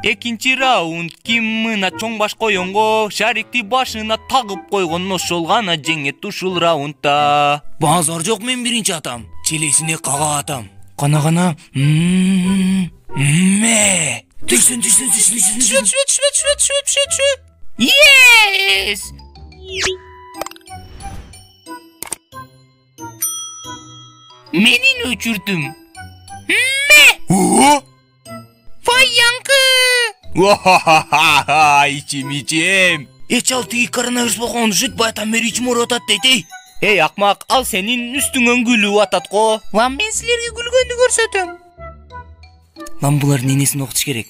Экинчи раунд ким мына чоң баш коёнго шарикти башына тагып койгон ошол гана жеңет ушул раундда. Базар жок, мен биринчи атам. Челесине кага атам. Кана. Ме. Түшүн. Yes! Менин өчүрдүм. О! Vay yankı. İçim. Çal tigi koronavirus болгон жит байтан бери ичим ооруп атат дейт эй. Эй акмак, ал сенин үстүңөн күлүп атат го. Lan ben sizlerge gülgöndü görsetim. Lan булардын энесин окутуш керек.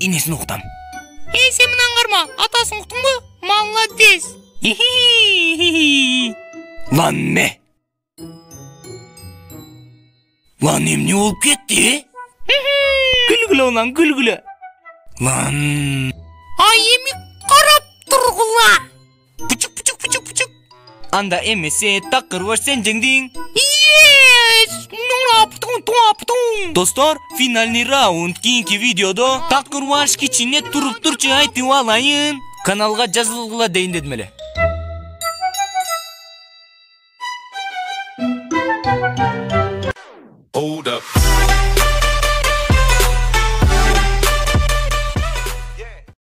Энесин окутам. Ey sen bunu angarma. Atasın uktun mu? Молодец. Lan ne? Lan emne olup ketти? Gülgülü olan gülgülü. Lan. Ay emi karap turgula. Puçuk. Anda emese takır var sen jengding. Yes. Tuaptun. Dostlar, finalni rauнд kийинки видеодо такыр ваш кичине туруп турчу айтып алайын. Каналга жазылгыла дейин дедим эле.